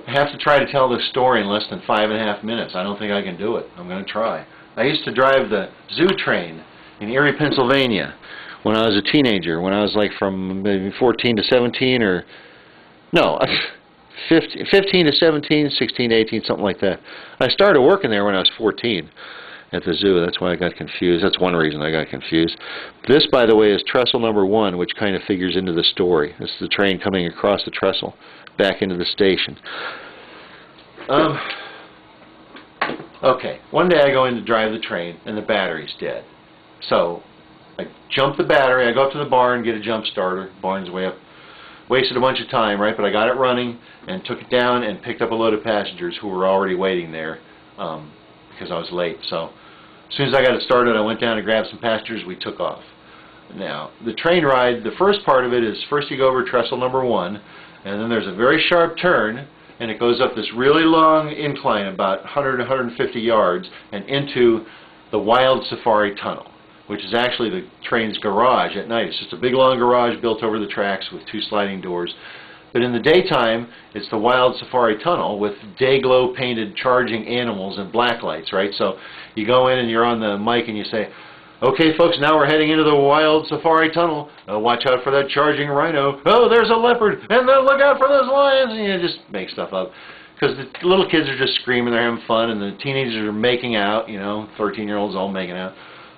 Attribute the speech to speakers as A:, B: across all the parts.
A: I have to try to tell this story in less than 5.5 minutes. I don't think I can do it. I'm going to try. I used to drive the Zoo Train in Erie, Pennsylvania when I was a teenager, when I was like from maybe 14 to 17 or, no, 15 to 17, 16 to 18, something like that. I started working there when I was 14 at the zoo. That's why I got confused. That's one reason I got confused. This, by the way, is trestle number 1, which kind of figures into the story. This is the train coming across the trestle back into the station. Okay, one day I go in to drive the train and the battery's dead. So I jump the battery, I go up to the barn, get a jump starter, barn's way up. Wasted a bunch of time, right, but I got it running and took it down and picked up a load of passengers who were already waiting there because I was late. So as soon as I got it started, I went down and grabbed some passengers, we took off. Now, the train ride, the first part of it is first you go over trestle number 1, and then there's a very sharp turn, and it goes up this really long incline, about 100 150 yards, and into the Wild Safari Tunnel, which is actually the train's garage at night. It's just a big long garage built over the tracks with 2 sliding doors. But in the daytime, it's the Wild Safari Tunnel with day-glow painted charging animals and black lights, right? So you go in and you're on the mic and you say, "Okay, folks, now we're heading into the Wild Safari Tunnel. Watch out for that charging rhino. Oh, there's a leopard. And then look out for those lions." And you just make stuff up. Because the little kids are just screaming, they're having fun, and the teenagers are making out, 13-year-olds all making out.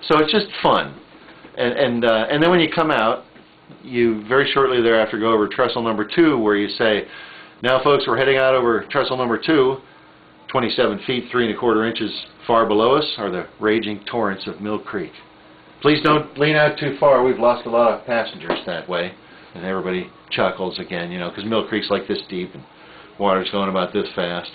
A: So it's just fun. And then when you come out, you very shortly thereafter go over trestle number 2, where you say, "Now, folks, we're heading out over trestle number 2. 27 feet, 3 1/4 inches far below us are the raging torrents of Mill Creek. Please don't lean out too far. We've lost a lot of passengers that way." And everybody chuckles again, because Mill Creek's like this deep and water's going about this fast.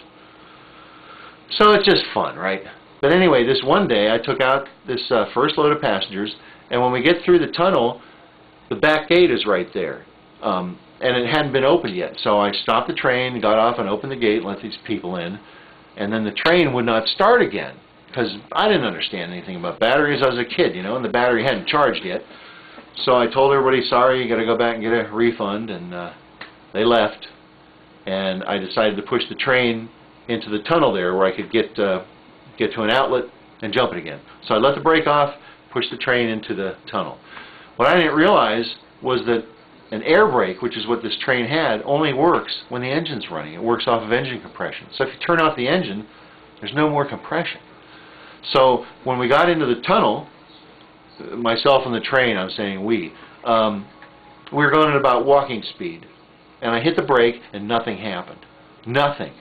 A: So it's just fun, right? But anyway, this one day I took out this first load of passengers, and when we get through the tunnel, the back gate is right there. And it hadn't been opened yet. So I stopped the train, got off and opened the gate and let these people in. And then the train would not start again, because I didn't understand anything about batteries. I was a kid, and the battery hadn't charged yet. So I told everybody, "Sorry, you got to go back and get a refund," and they left. And I decided to push the train into the tunnel there, where I could get to an outlet and jump it again. So I let the brake off, pushed the train into the tunnel. What I didn't realize was that an air brake, which is what this train had, only works when the engine's running. It works off of engine compression. So if you turn off the engine, there's no more compression. So when we got into the tunnel, myself and the train, I'm saying we were going at about walking speed. And I hit the brake and nothing happened. Nothing.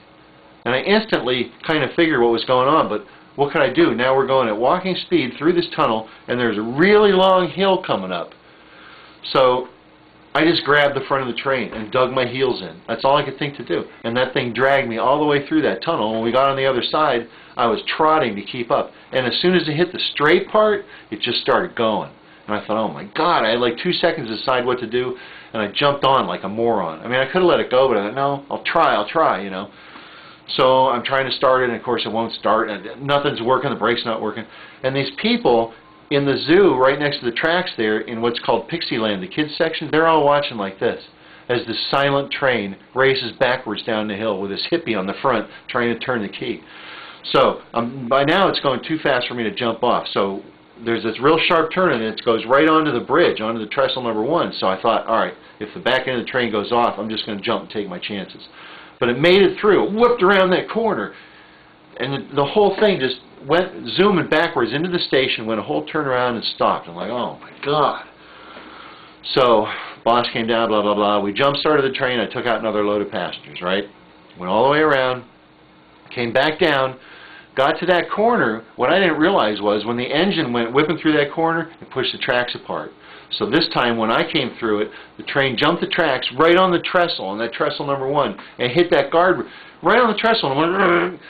A: And I instantly kind of figured what was going on, but what could I do? Now we're going at walking speed through this tunnel, and there's a really long hill coming up. So I just grabbed the front of the train and dug my heels in. That's all I could think to do. And that thing dragged me all the way through that tunnel. When we got on the other side, I was trotting to keep up. And as soon as it hit the straight part, it just started going. And I thought, oh my God, I had like 2 seconds to decide what to do, and I jumped on like a moron. I mean, I could have let it go, but I thought, no, I'll try, So I'm trying to start it, and of course it won't start, and nothing's working, the brake's not working. And these people in the zoo, right next to the tracks there, in what's called Pixieland, the kids section, they're all watching like this, as this silent train races backwards down the hill with this hippie on the front trying to turn the key. So by now it's going too fast for me to jump off. So there's this real sharp turn, and it goes right onto the bridge, onto the trestle number 1. So I thought, all right, if the back end of the train goes off, I'm just going to jump and take my chances. But it made it through. It whipped around that corner, and the whole thing just went zooming backwards into the station, went a whole turnaround and stopped. I'm like, oh my God. So boss came down, blah, blah, blah. We jump-started the train. I took out another load of passengers, right? Went all the way around, came back down, got to that corner. What I didn't realize was when the engine went whipping through that corner, it pushed the tracks apart. So this time when I came through it, the train jumped the tracks right on the trestle, on that trestle number 1, and hit that guard right on the trestle, and went,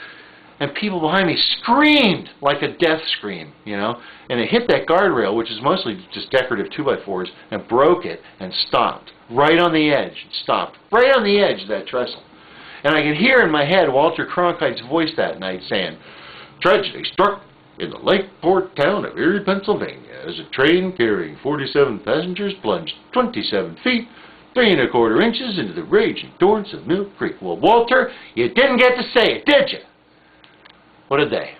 A: and people behind me screamed like a death scream, and it hit that guardrail, which is mostly just decorative 2x4s, and broke it and stopped right on the edge. It stopped right on the edge of that trestle. And I could hear in my head Walter Cronkite's voice that night saying, "Tragedy struck in the Lakeport town of Erie, Pennsylvania, as a train carrying 47 passengers plunged 27 feet 3¼ inches into the raging torrents of Mill Creek. Well, Walter, you didn't get to say it, did you? What a day.